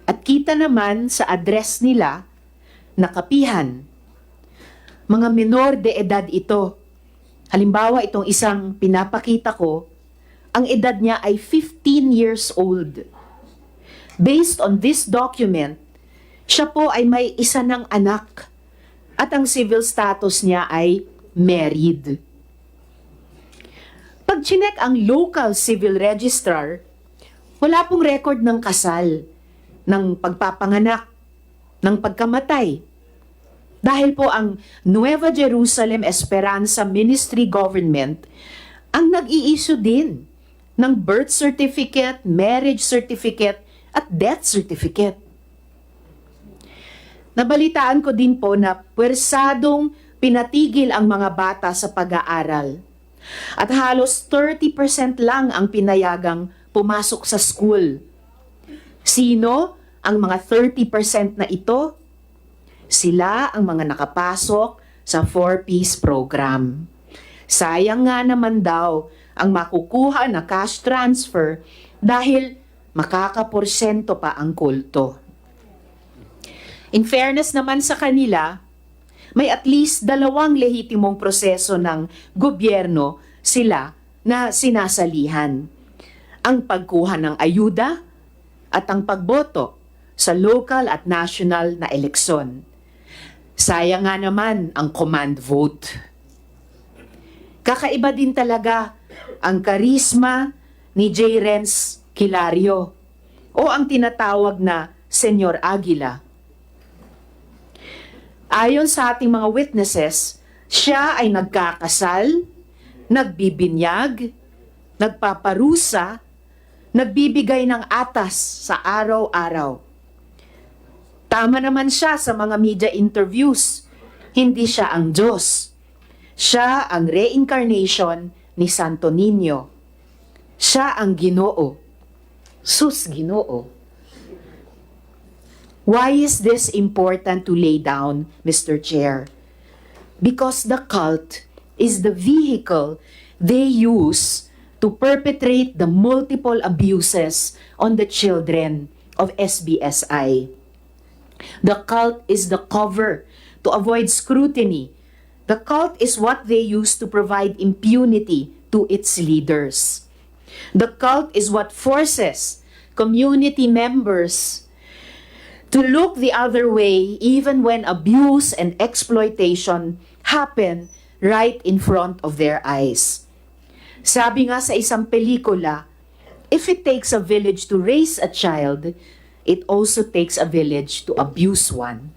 At kita naman sa address nila, nakapihan. Mga menor de edad ito. Halimbawa, itong isang pinapakita ko, ang edad niya ay 15 years old. Based on this document, siya po ay may isa ng anak at ang civil status niya ay married. Pag chinek ang local civil registrar, wala pong record ng kasal, ng pagpapanganak, ng pagkamatay. Dahil po ang Nueva Jerusalem Esperanza Ministry Government ang nag-i-issue din ng birth certificate, marriage certificate, at death certificate. Nabalitaan ko din po na pwersadong pinatigil ang mga bata sa pag-aaral. At halos 30% lang ang pinayagang pumasok sa school. Sino ang mga 30% na ito? Sila ang mga nakapasok sa 4-piece program. Sayang nga naman daw ang makukuha na cash transfer dahil makakaporsyento pa ang kulto. In fairness naman sa kanila, may at least 2 lehitimong proseso ng gobyerno sila na sinasalihan. Ang pagkuha ng ayuda at ang pagboto sa local at national na eleksyon. Sayang nga naman ang command vote. Kakaiba din talaga ang karisma ni J. Renz Kilario o ang tinatawag na Senyor Aguila. Ayon sa ating mga witnesses, siya ay nagkakasal, nagbibinyag, nagpaparusa, nagbibigay ng atas sa araw-araw. Tama naman siya sa mga media interviews. Hindi siya ang Diyos. Siya ang reincarnation ni Santo Niño. Siya ang Ginoo. Sus Ginoo. Why is this important to lay down, Mr. Chair? Because the cult is the vehicle they use to perpetrate the multiple abuses on the children of SBSI. The cult is the cover to avoid scrutiny. The cult is what they use to provide impunity to its leaders. The cult is what forces community members to look the other way even when abuse and exploitation happen right in front of their eyes. Sabi nga sa isang pelikula, if it takes a village to raise a child, it also takes a village to abuse one.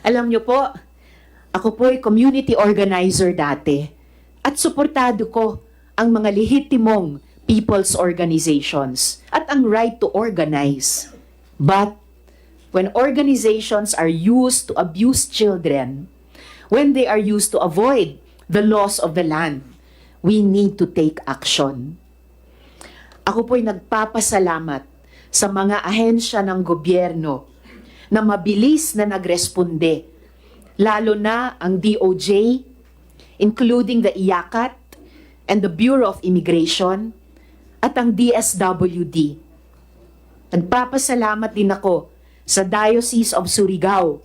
Alam niyo po, ako po ay community organizer dati at suportado ko ang mga lehitimong people's organizations at ang right to organize. But when organizations are used to abuse children, when they are used to avoid the laws of the land, we need to take action. Ako po'y nagpapasalamat sa mga ahensya ng gobyerno na mabilis na nagresponde, lalo na ang DOJ, including the IACAT and the Bureau of Immigration, at ang DSWD. Nagpapasalamat din ako sa Diocese of Surigao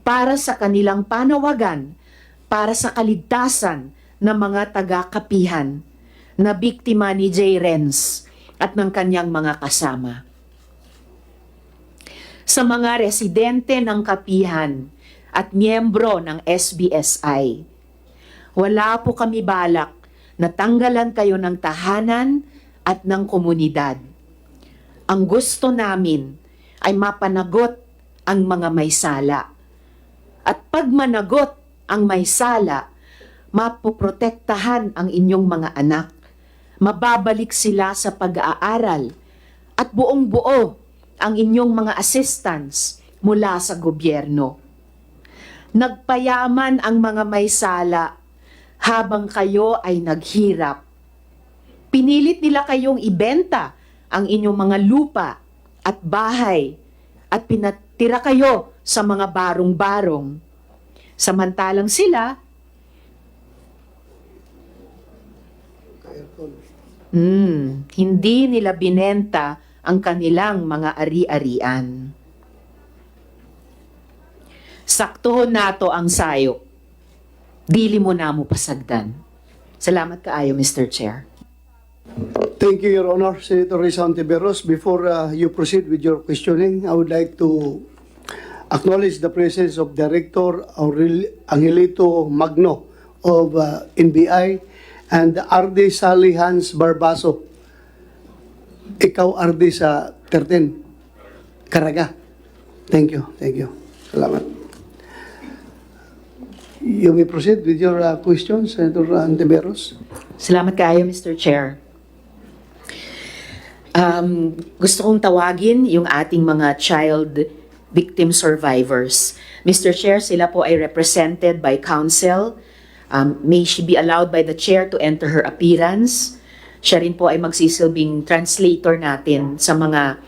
para sa kanilang panawagan para sa kaligtasan ng mga taga-kapihan na biktima ni J. Renz at ng kanyang mga kasama. Sa mga residente ng kapihan at miyembro ng SBSI, wala po kami balak na tanggalan kayo ng tahanan at ng komunidad. Ang gusto namin ay mapanagot ang mga may sala. At pag managot ang may sala, mapoprotektahan ang inyong mga anak. Mababalik sila sa pag-aaral at buong-buo ang inyong mga assistants mula sa gobyerno. Nagpayaman ang mga may sala habang kayo ay naghirap. Pinilit nila kayong ibenta ang inyong mga lupa at bahay at pinatira kayo sa mga barong-barong. Samantalang sila, hindi nila binenta ang kanilang mga ari-arian. Saktuhon nato ang sayop. Dili mo na mo pasagdan. Salamat kaayo, Mr. Chair. Thank you, Your Honor. Senator Risa Ontiveros, before you proceed with your questioning, I would like to acknowledge the presence of Director Angelito Magno of NBI and RD Sally Hans Barbaso. Ikaw, RD sa 13. Caraga. Thank you. Thank you. Salamat. You may proceed with your questions, Senator Ontiveros. Salamat kaayo, Mr. Chair. Gusto kong tawagin yung ating mga child victim survivors. Mr. Chair, sila po ay represented by counsel. May she be allowed by the chair to enter her appearance. Siya rin po ay magsisilbing translator natin sa mga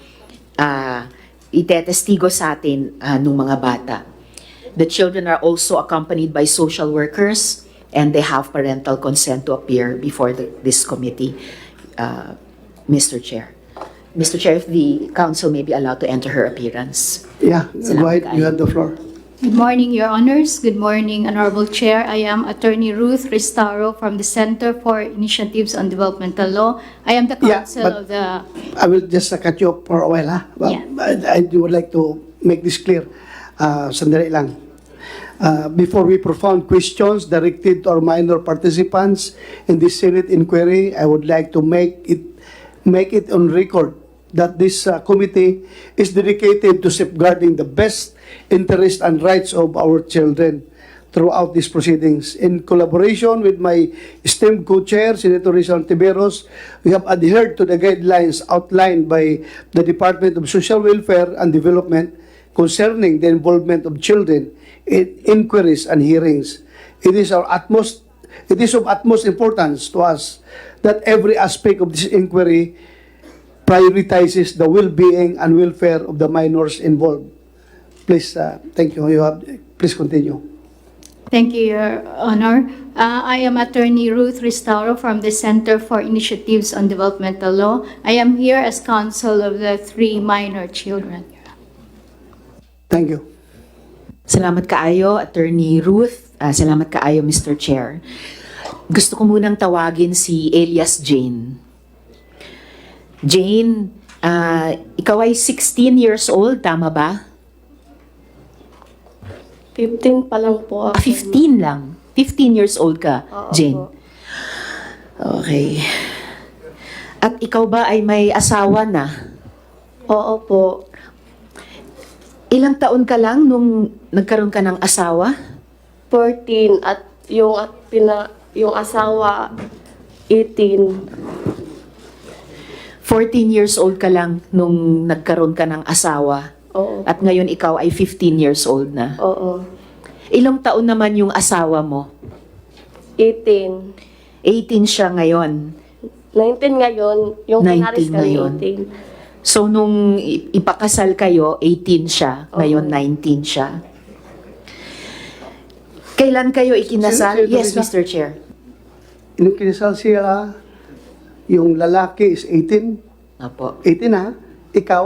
itetestigo sa atin nung mga bata. The children are also accompanied by social workers and they have parental consent to appear before this committee, Mr. Chair. Mr. Chair, if the council may be allowed to enter her appearance. Yeah, go Salamat ahead. You have the floor. Good morning, Your Honors. Good morning, Honorable Chair. I am Attorney Ruth Restaro from the Center for Initiatives on Developmental Law. I am the Yeah, counsel but- of the... I will just cut you off for a while, ha? Yeah. I would like to make this clear. Sandali lang. Before we propound questions directed to our minor participants in this Senate inquiry, I would like to make it on record that this committee is dedicated to safeguarding the best interest and rights of our children throughout these proceedings. In collaboration with my esteemed co-chair, Senator Risa Ontiveros, we have adhered to the guidelines outlined by the Department of Social Welfare and Development concerning the involvement of children in inquiries and hearings. It is of utmost importance to us that every aspect of this inquiry prioritizes the well-being and welfare of the minors involved. Please, thank you. Please continue. Thank you, Your Honor. I am Attorney Ruth Restaro from the Center for Initiatives on Developmental Law. I am here as counsel of the 3 minor children. Thank you. Salamat kaayo, Attorney Ruth. Salamat kaayo, Mr. Chair. Gusto ko munang tawagin si Elias Jane. Jane, ikaw ay 16 years old, tama ba? 15 pa lang po ako. 15 lang. 15 years old ka, Oo Jane. po. Okay. At ikaw ba ay may asawa na? Oo po. Ilang taon ka lang nung nagkaroon ka ng asawa? 14 at yung asawa 18. 14 years old ka lang nung nagkaroon ka ng asawa. Oo. At ngayon ikaw ay 15 years old na. Oo. Ilang taon naman yung asawa mo? 18. 18 siya ngayon. 19 ngayon. Yung 19 pinaris kami ngayon. 18. So nung ipakasal kayo, 18 siya. Ngayon 19 siya. Kailan kayo ikinasal? Sir, Yes, Teresa? Mr. Chair. Nung kinasal siya, yung lalaki is 18. Opo. 18 ha? Ikaw?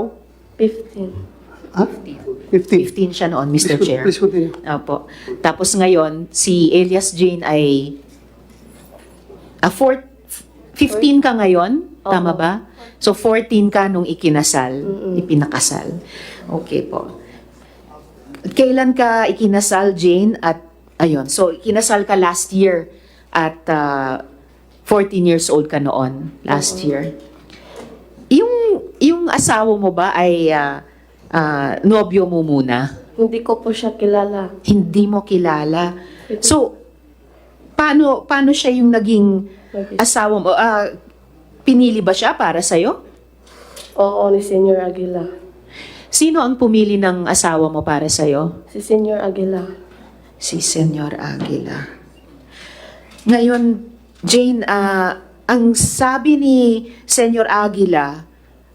15. Ha? 15. 15 siya noon, Mr. Chair. Please continue. Opo. Tapos ngayon, si Elias Jane ay 15 ka ngayon? Tama Oo. ba? So 14 ka nung ikinasal, ipinakasal. Okay po. Kailan ka ikinasal, Jane? At ayun, so ikinasal ka last year at 14 years old ka noon, last year. Yung asawa mo ba ay nobyo mo muna? Hindi ko po siya kilala. Hindi mo kilala. So, paano siya yung naging asawa mo? Pinili ba siya para sa'yo? Oo, ni Senior Aguila. Sino ang pumili ng asawa mo para sa'yo? Si Senior Aguila. Si Senyor Aguila. Ngayon, Jane, ang sabi ni Senyor Aguila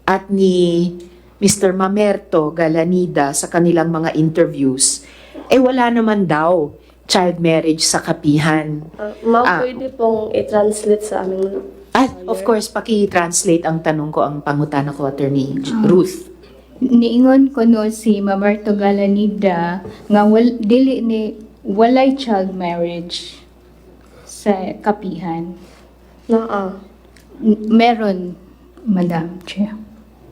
at ni Mr. Mamerto Galanida sa kanilang mga interviews, wala naman daw child marriage sa kapihan. Ma'am, pwede pong i-translate sa amin. Of course, paki-translate ang tanong ko, ang pangutana ko, Attorney Ruth. Niingon ko no si Mamarto Galanida nga dili ni walay child marriage sa kapihan. Naa. Meron, Madam Chair.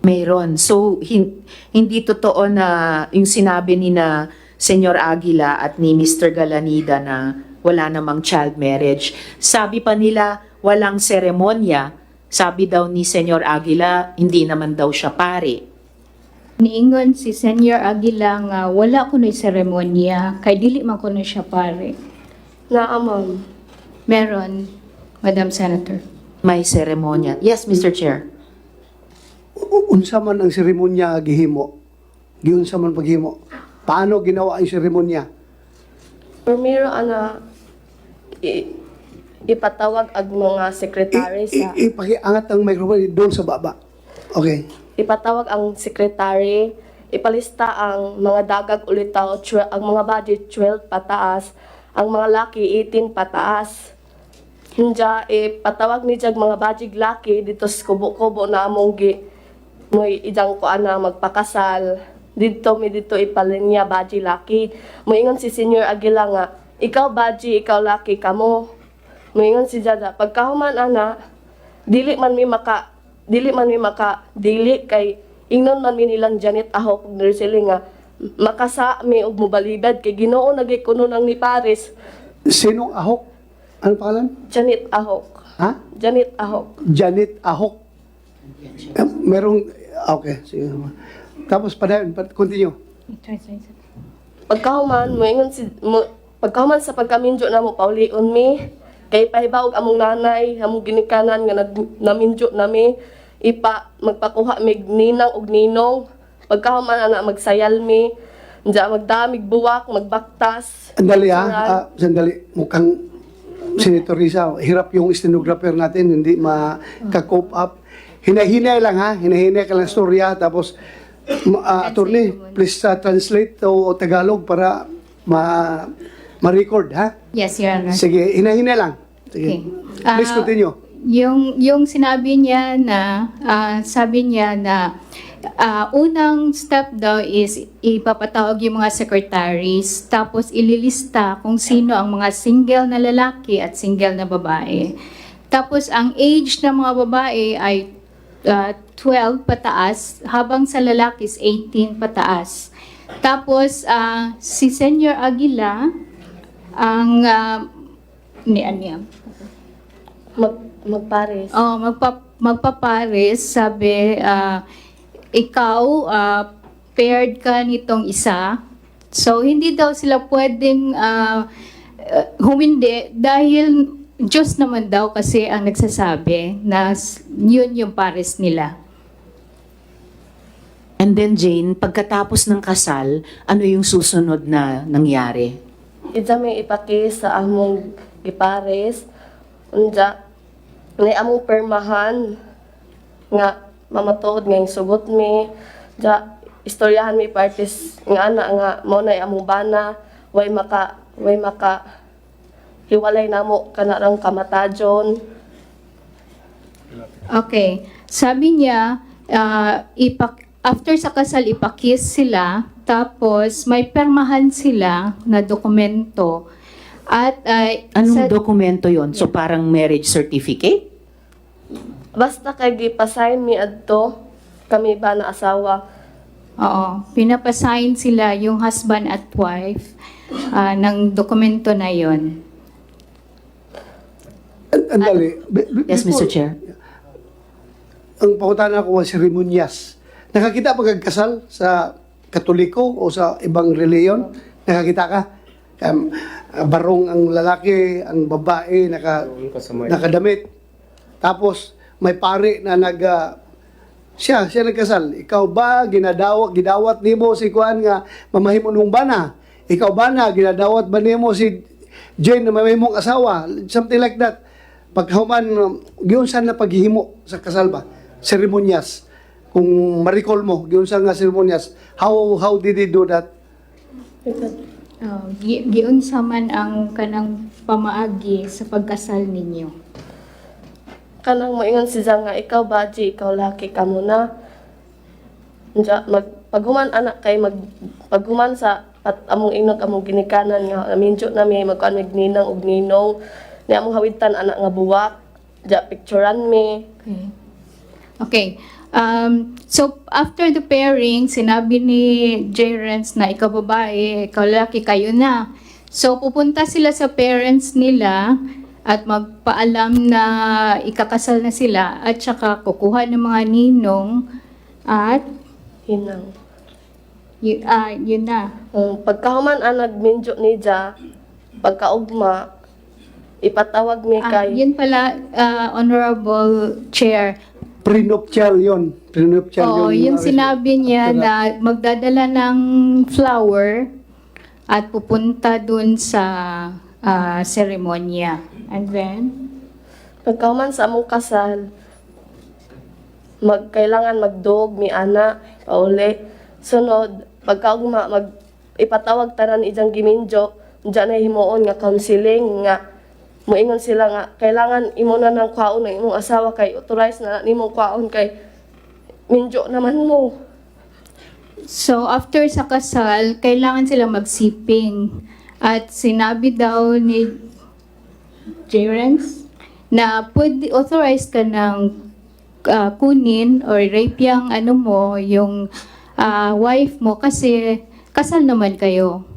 Mayroon. So, hindi totoo na yung sinabi ni na Senyor Aguila at ni Mr. Galanida na wala namang child marriage. Sabi pa nila, walang seremonya. Sabi daw ni Senyor Aguila, hindi naman daw siya pare. Niingon si Senyor Aguila nga wala kuno'y seremonya, kay dili man kuno siya pare. Naa, ma'am. Meron, Madam Senator. May seremonya. Yes, Mr. Chair. Unsa man ang seremonya gihimo? Giunsa man paghimo? Paano ginawa ang seremonya? Primero, ipatawag ang mga sekretary sa... Ipakiangat ang microphone doon sa baba. Okay. Ipatawag ang sekretary, ipalista ang mga dagag ulitaw, ang mga budget 12 pataas, ang mga laki 18 pataas. Hinja, ipatawag ni jag mga budget laki dito sa kubo-kubo na among mo'y idang ko ana magpakasal. Dito ipalinya budget laki. Moingon si Senior Aguila nga, ikaw budget, ikaw laki kamo. Moingon si Jada, pagkahuman ana, dili man mi maka kay ingnon man mi nilang Janet Ahok ug Nursely nga makasa mi og mobalibad kay Ginoo nagikuno nang ni Paris. Sinong Ahok? Ano pangalan? Janet Ahok. Ha? Janet Ahok. Janet Ahok. Merong, okay. Sige. Tapos, continue. Pagkahuman pagkahuman sa pagkaminjo na mo paulion mi kay pahibaw among nanay among ginikanan nga naminjo nami magpakuha mig ninang og ninong pagkahuman ana magsayal mi Diya magdamig buwak magbaktas. Sandali sandali. Mukhang Senator Risa, hirap yung stenographer natin, hindi maka-cope up. Hinahinay lang ha, hinahinay ka lang storya, tapos attorney, please translate to Tagalog para ma-record ha. Yes, Your Honor. Sige, hinahinay lang. Sige. Okay. Please continue. Yung sinabi niya na, unang step daw is ipapatawag yung mga secretaries, tapos ililista kung sino ang mga single na lalaki at single na babae. Tapos ang age ng mga babae ay 12 pataas, habang sa lalaki is 18 pataas. Tapos si Senyor Aguila, ang Magpares. Magpapares, sabi, ikaw, paired ka nitong isa. So, hindi daw sila pwedeng humindi dahil Diyos naman daw kasi ang nagsasabi na yun yung pares nila. And then, Jane, pagkatapos ng kasal, ano yung susunod na nangyari? Ija may ipakis sa among gipares. Unja, may among permahan nga mamatuod nga yung sugot mi. Ja, istoryahan mi parties nga ana nga mo na among bana way maka hiwalay namo kanarang kamatajon. Okay. Sabi niya, after sa kasal, ipakis sila, tapos may permahan sila na dokumento. At Anong dokumento yon? So parang marriage certificate? Basta kay gipasign mi adto kami ba na asawa. Oo, pinapasign sila yung husband at wife ng dokumento na yon. Andali. Yes, Mr. Chair. Ang pakutan ko was seremonyas. Nakakita pa kasal sa Katoliko o sa ibang reliyon? Nakakita ka? Barong ang lalaki, ang babae, nakadamit. Tapos, may pare na siya nagkasal. Ikaw ba, gidawat nimo si Kuan nga mamahimo nung bana? Ikaw ba na, ginadawat ba nimo si Jane na mamahimong asawa? Something like that. Paghuman, giyon saan na paghihimo sa kasal ba? Seremonyas. Kung ma-recall mo, giyon saan nga seremonyas. How did he do that? Giunsa man ang kanang pamaagi sa pagkasal ninyo? kanang moingon siya nga ikaw baji, ikaw laki ka muna. Unya paghuman anak kay paghuman sa at among inog among ginikanan nga minjo na mi magkuan mig ninang ug ninong ni among hawitan anak nga buwak. Ja picturean mi. Okay. Okay. So, after the pairing, sinabi ni J. Renz na ikaw babae, ikaw lalaki, kayo na. So, pupunta sila sa parents nila at magpaalam na ikakasal na sila at saka kukuha ng mga ninong at Hinang. yun na. Pagkahuman ang nagminjo ni Ja, pagkaugma, ipatawag mi kay Yun pala, Honorable Chair. Prenuptial yun. Prenuptial Oo, yung sinabi niya na magdadala ng flower at pupunta dun sa seremonya. And then, pagkahuman sa among kasal, kailangan magdog mi ana pauli. Sunod, pagkaugma ipatawag tanan ijang giminjo, diyan na himuon nga counseling nga moingon sila nga kailangan imo na ng kwaon ng imong asawa kay authorize na nimong kwaon kay minjo naman mo. so after sa kasal, kailangan sila magsiping. At sinabi daw ni Jerence na pwede authorized ka ng kunin or rape yung ano mo, yung wife mo kasi kasal naman kayo.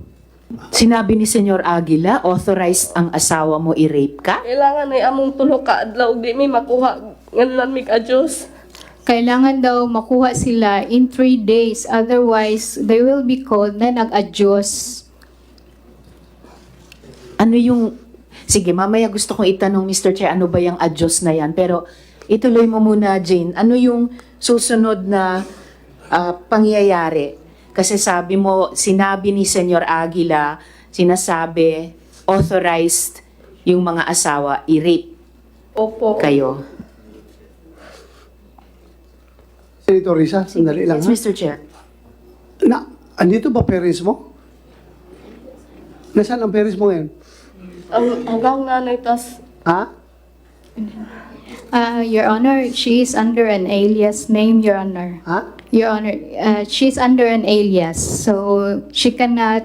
Sinabi ni Senyor Aguila, authorized ang asawa mo i-rape ka? Kailangan ay among tulo ka adlaw ug di mi makuha nganlan mi ka Dios. Kailangan daw makuha sila in 3 days. Otherwise, they will be called na nag-adyos. Ano yung... Sige, mamaya gusto kong itanong, Mr. Chair, ano ba yung adyos na yan? Pero ituloy mo muna, Jane. Ano yung susunod na pangyayari? Kasi sabi mo, sinabi ni Senyor Aguila, sinasabi, authorized yung mga asawa i-rape Opo. kayo. Senator Risa, sandali lang Yes, ha. Mr. Chair. Andito ba parents mo? Nasaan ang parents mo ngayon? Hanggang nanay tas Ha? Your Honor, she is under an alias name, Your Honor. Ha? Your Honor, she's under an alias, so she cannot.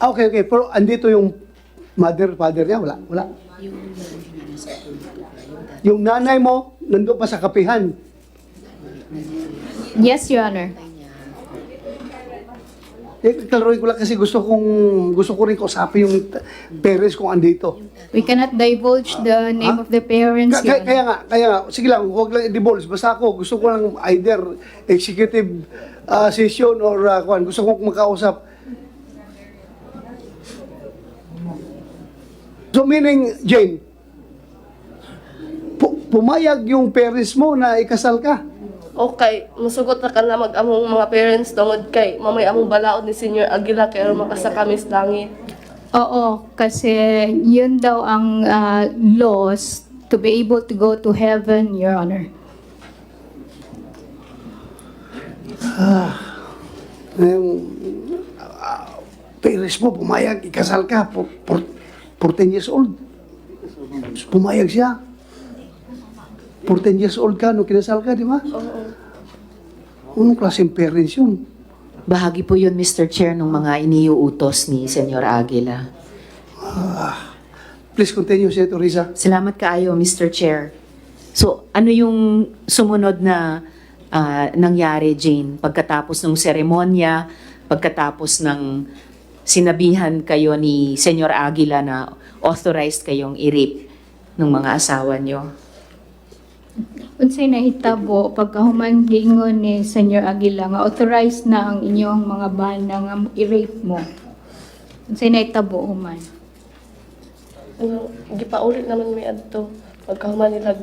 Okay. Pero andito yung father niya? Wala. Yung nanay mo, nandun pa sa kapihan. Yes, Your Honor. Klaruhin ko lang kasi gusto ko rin kausapin yung parents kung andito. We cannot divulge the name of the parents, Your Honor. Kaya nga, sige lang, huwag lang i-divulge. Basta ako, gusto ko lang either executive session or gusto ko makausap. So meaning, Jane, pumayag yung parents mo na ikasal ka. okay, musugot na ka na mag-among mga parents tungod kay mamay among balaod ni Senior Aguila kay aron makasa kami sa langit. Oo, kasi yun daw ang laws to be able to go to heaven, Your Honor. Yung parents mo, pumayag, ikasal ka, 14 years old. Pumayag siya. 14 years old ka, nung kinasal ka, di ba? Oo. Anong klaseng parents yun? Bahagi po yun, Mr. Chair, ng mga iniuutos ni Senyor Aguila. Please continue, Senator Risa. Salamat kaayo, Mr. Chair. So, ano yung sumunod na nangyari, Jane? Pagkatapos ng seremonya, pagkatapos ng sinabihan kayo ni Senyor Aguila na authorized kayong i-rape ng mga asawa nyo? Unsay nahitabo pagkahuman giingon ni Senyor Aguila nga authorized na ang inyong mga bana nga i-rape mo. Unsay nahitabo human? Gipaulit naman mi adto pagkahuman nila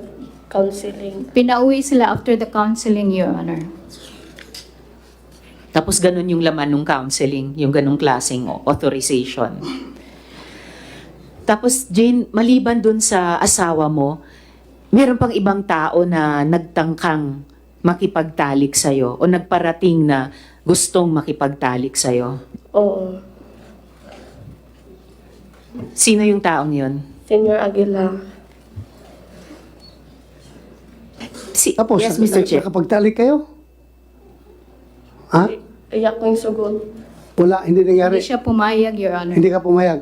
counseling. Pinauwi sila after the counseling, Your Honor. Tapos ganun yung laman ng counseling, yung ganung klaseng authorization. Tapos, Jane, maliban dun sa asawa mo, meron pang ibang tao na nagtangkang makipagtalik sa'yo o nagparating na gustong makipagtalik sa'yo. Oo. Sino yung taong yun? Senior Aguila. Tapos, yes, Mr. Chair. nakapagtalik kayo? Ha? Iyak ko yung sugod. Wala, hindi nangyari. Hindi siya pumayag, Your Honor. Hindi ka pumayag.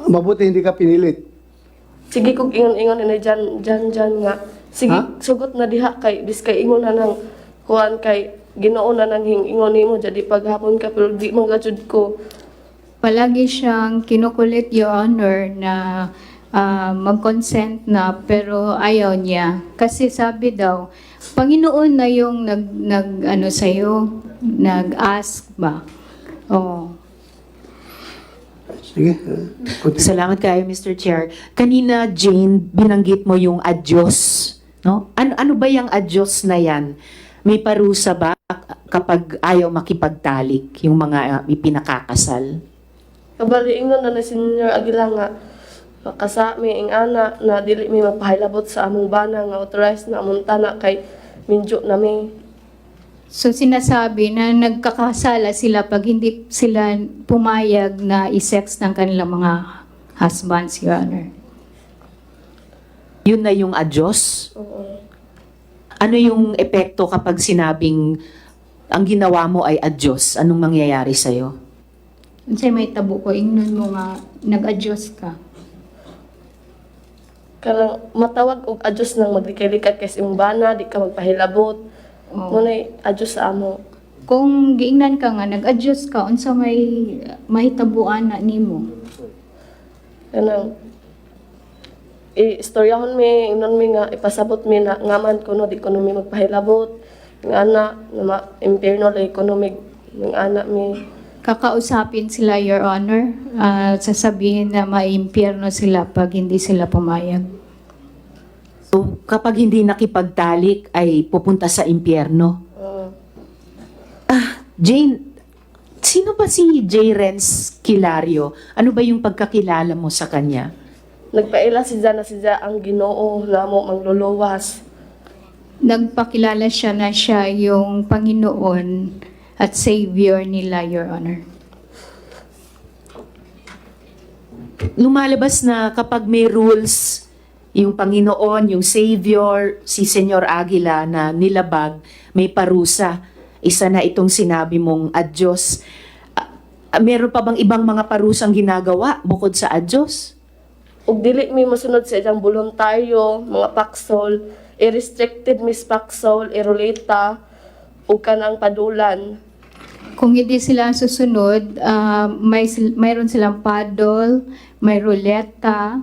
Mabuti hindi ka pinilit. Sige kog ingon-ingon na dyan nga. Sige, Ha? sugot na diha kay biskay ingon na nang kuan kay Ginoo na nang ingon nimo jadi paghapon ka pero di man gajud ko. Palagi siyang kinukulit, Your Honor, na mag-consent na pero ayaw niya. Kasi sabi daw, Panginoon na yung ano sa'yo, nag-ask ba? Oh. Sige. Continue. Salamat kayo, Mr. Chair. Kanina, Jane, binanggit mo yung adyos. No? Ano ba yung adyos na yan? May parusa ba kapag ayaw makipagtalik yung mga ipinakakasal? Kabali ingon na Senior Aguila nga kasami ing ana na dili mi magpahilabot sa among bana nga authorized na among tanak kay minjo nami. So sinasabi na nagkakasala sila pag hindi sila pumayag na isex ng kanilang mga husbands, Your Honor. Yun na yung adyos? Oo. Ano yung epekto kapag sinabing ang ginawa mo ay adyos? Anong mangyayari sa'yo? Unsay may tabo ko, ingnon mo nga, nag-adjust ka. Kanang matawag og adjust nang maglikay-likay kay sa imong bana, di ka magpahilabot. Oo. Munay adjust sa amo. Kung giingnan ka nga, nag-adjust ka, unsa may tabuan na nimo. Kanang istoryahon mi, ingnon mi nga ipasabot mi na ngaman kuno di kuno mi magpahilabot. Nga ana na impierno la economic ng ana mi. Kakausapin sila, Your Honor, sasabihin na maimpyerno sila pag hindi sila pumayag. So, kapag hindi nakipagtalik, ay pupunta sa impyerno. Jane, sino ba si J. Renz Kilario? Ano ba yung pagkakilala mo sa kanya? Nagpaila si Zana ang Ginoo nga mo mangluluwas. Nagpakilala siya na siya yung Panginoon at Savior nila, Your Honor. Lumalabas na kapag may rules, yung Panginoon, yung Savior, si Senyor Aguila na nilabag, may parusa. Isa na itong sinabi mong adyos. Meron pa bang ibang mga parusang ginagawa bukod sa adyos? Ug dili mi mosunod sa iyang voluntaryo, mga paksol, i-restricted mis paksol, iruleta, ug kanang padulan. Kung hindi sila susunod, mayroon silang paddle, may ruleta,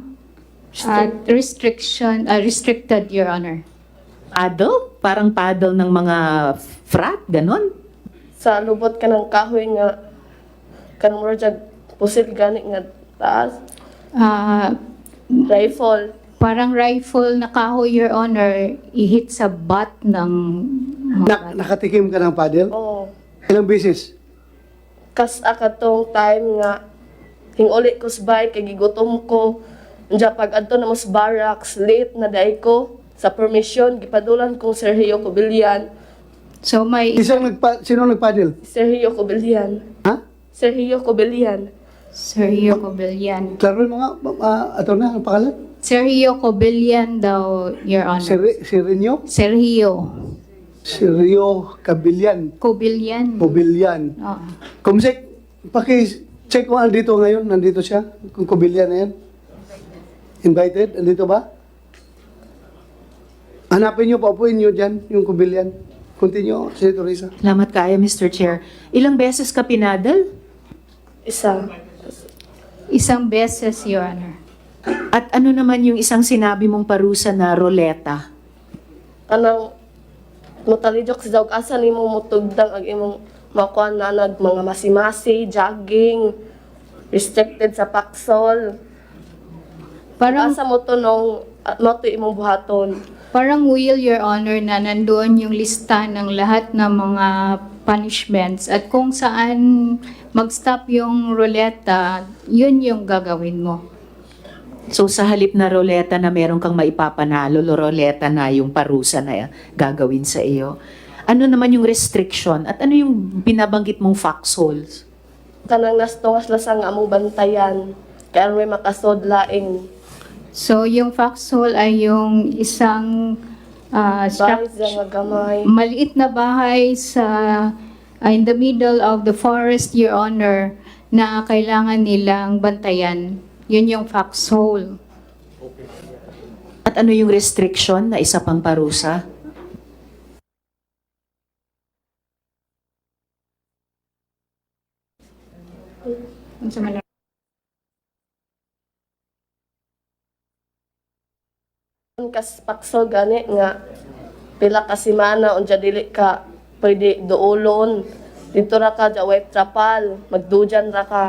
at restricted, Your Honor. Paddle? Parang paddle ng mga frat, ganon? Sa lubot ka ng kahoy nga kanang mura jag pusil gani nga taas, Ah, rifle. parang rifle na kahoy, Your Honor, ihit sa butt ng mga Nakatikim ka ng paddle? Oo. Ilang beses? Kas akatong time nga hinguli ko sa bike kay gigutom ko. Unya pag adto na mos barracks, late na day ko sa permission gipadulan kong Sergio Cobillan. So may Sino nagpaddle? Sergio Cobillan. Ha? Sergio Cobillan. Sergio Cobillan. Klaro yung mga, ato na, ang pangalan? Sergio Cobillan daw, Your Honor. Sirinyo? Sergio Sirio Cabillan. Cobillan. Cobillan. Oo. Kumsek, paki-check mo andito ngayon, nandito siya, kung Cobillan na yan. Invited, andito ba? Hanapin niyo, paupuin niyo dyan, yung Cobillan. Continue, Senator Risa. Salamat kayo, Mr. Chair. Ilang beses ka pinadal? Isa. Isang beses, Your Honor. At ano naman yung isang sinabi mong parusa na roleta? Kanang mutalijok sa daog asa nimo mutugdang ang imong makuan na nag mga masimasi, jogging, restricted sa paksol. Parang Asa mo to nung mo to imong buhaton. Parang will, Your Honor, na nandoon yung lista ng lahat ng mga punishments at kung saan mag-stop yung ruleta, yun yung gagawin mo. So sa halip na roleta na meron kang maipapanalo, roleta na yung parusa na gagawin sa iyo. Ano naman yung restriction at ano yung binabanggit mong foxholes? Kanang nastungas lasang among bantayan. Kaya may makasod laing. So, yung foxhole ay yung isang Bahay structure, sa mga gamay. maliit na bahay sa in the middle of the forest, Your Honor, na kailangan nilang bantayan. Yun yung foxhole. At ano yung restriction na isa pang parusa? Unsa man na- Kas pakso gani nga pila ka semana unja dili ka pwede duolon. Dito ra ka ja way trapal, magdujan ra ka.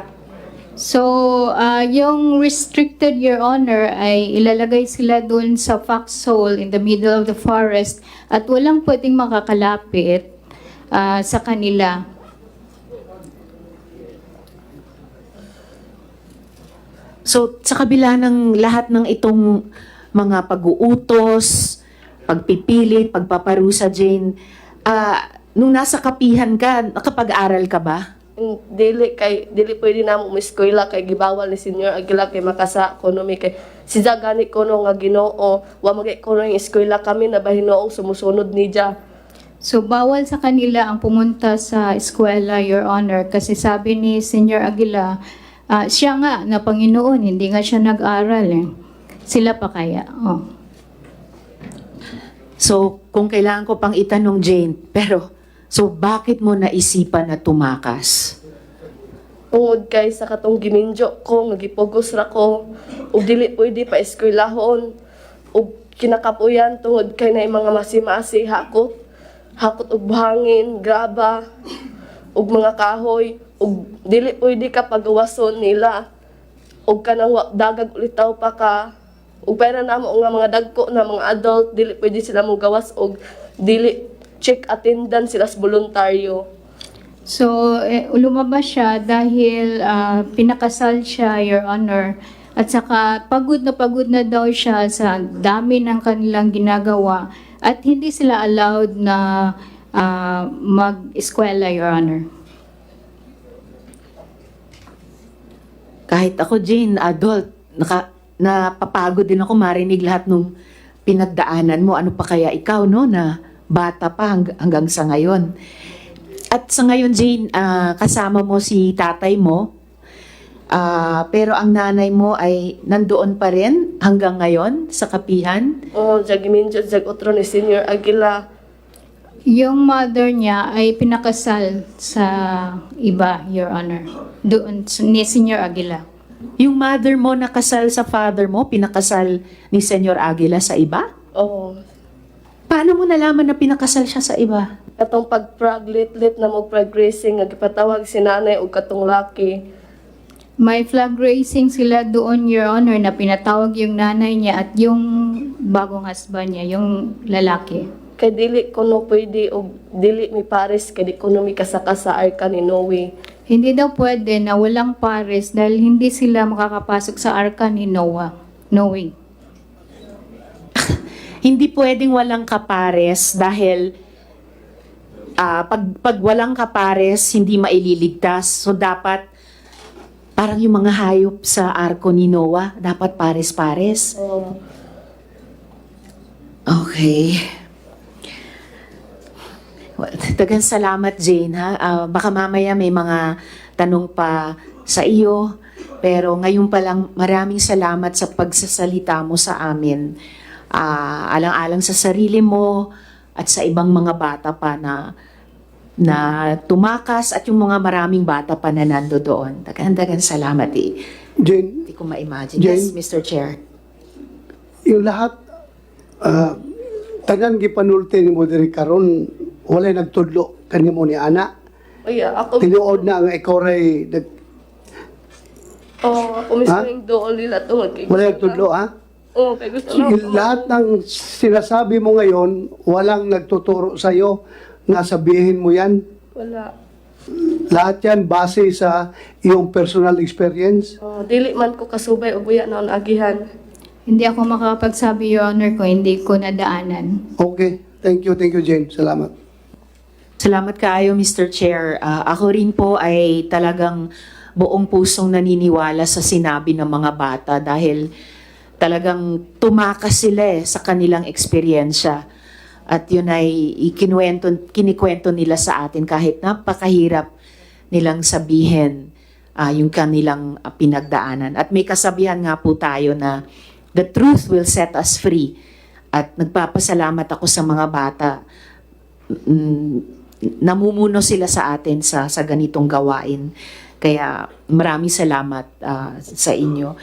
So, yung restricted, Your Honor, ay ilalagay sila dun sa foxhole in the middle of the forest at walang pwedeng makakalapit sa kanila. So, sa kabila ng lahat ng itong mga pag-uutos, pagpipilit, pagpaparusa, Jane, nung nasa kapihan ka, nakapag-aral ka ba? Dili pwede na mo eskwela kay gibawal ni Senior Aguila kay makasa ekonomi kay si gani kuno nga Ginoo wa magay kuno yung eskwela kami na bahinoong sumusunod ni Dia. So, bawal sa kanila ang pumunta sa eskwela, Your Honor, kasi sabi ni Senior Aguila, siya nga na Panginoon, hindi nga siya nag-aral eh. Sila pa kaya? Oh. So, kung kailangan ko pang itanong, Jane, so bakit mo naisipan na tumakas? Tungod kay sa katong giminjo ko nga gipugos ra ko ug dili pwede pa eskwelahon ug kinakapuyan tungod kay na mga masimasi hakot og buhangin, graba ug mga kahoy ug dili pwede ka pagawason nila ug kanang dagag ulitaw pa ka ug pera namo nga mga dagko na mga adult dili pwede sila mo gawas ug dili check attendance sila sa voluntaryo. So, lumabas siya dahil pinakasal siya, Your Honor. At saka pagod na daw siya sa dami ng kanilang ginagawa. At hindi sila allowed na mag-eskwela, Your Honor. Kahit ako, Jane, adult, napapagod din ako marinig lahat nung pinagdaanan mo. Ano pa kaya ikaw, no, na bata pa hanggang sa ngayon. At sa ngayon, Jane, kasama mo si tatay mo, pero ang nanay mo ay nandoon pa rin hanggang ngayon sa kapihan. Giminjo jag otro ni Senior Aguila. Yung mother niya ay pinakasal sa iba, Your Honor. Doon ni Senior Aguila. Yung mother mo nakasal sa father mo, pinakasal ni Senyor Aguila sa iba? Oo. Paano mo nalaman na pinakasal siya sa iba? Katong pag-praglit na mo flag racing nga gipatawag si nanay ug katong laki. May flag racing sila doon, Your Honor, na pinatawag yung nanay niya at yung bagong husband niya, yung lalaki. Kay dili kuno pwede og dili mi pares kay di kuno mi kasaka sa arka ni Noe. Hindi daw pwede na walang pares dahil hindi sila makakapasok sa arka ni Noah. Noe. Hindi pwedeng walang kapares dahil pag walang kapares, hindi maililigtas. So dapat, parang yung mga hayop sa arko ni Noah, dapat pares-pares. Okay. Well, dagang salamat, Jane, ha? Baka mamaya may mga tanong pa sa iyo, pero ngayon pa lang maraming salamat sa pagsasalita mo sa amin. Alang-alang sa sarili mo at sa ibang mga bata pa na tumakas at yung mga maraming bata pa na nando doon. Dagan salamat eh. Jane, Hindi ko ma-imagine. Jane? Yes, Mr. Chair. yung lahat, tanan gipanulti ni mo diri karon walay nagtudlo kanimo ni ana. Ako Tinuod na ang ikaw ray ako mismo Ha? yung dool nila tungod kay walay nagtudlo ha. Oo, kay gusto Sige, na. lahat ng sinasabi mo ngayon, walang nagtuturo sa iyo na sabihin mo yan. Wala. Lahat yan base sa iyong personal experience. Dili man ko kasubay og buya na agihan. Hindi ako makakapagsabi, Your Honor, kung hindi ko nadaanan. Okay. Thank you, Jane. Salamat. Salamat kaayo, Mr. Chair. Ako rin po ay talagang buong pusong naniniwala sa sinabi ng mga bata dahil talagang tumakas sila sa kanilang eksperyensya. At yun ay kinikwento nila sa atin kahit napakahirap nilang sabihin yung kanilang pinagdaanan. At may kasabihan nga po tayo na the truth will set us free. At nagpapasalamat ako sa mga bata. Namumuno sila sa atin sa ganitong gawain. Kaya maraming salamat sa inyo.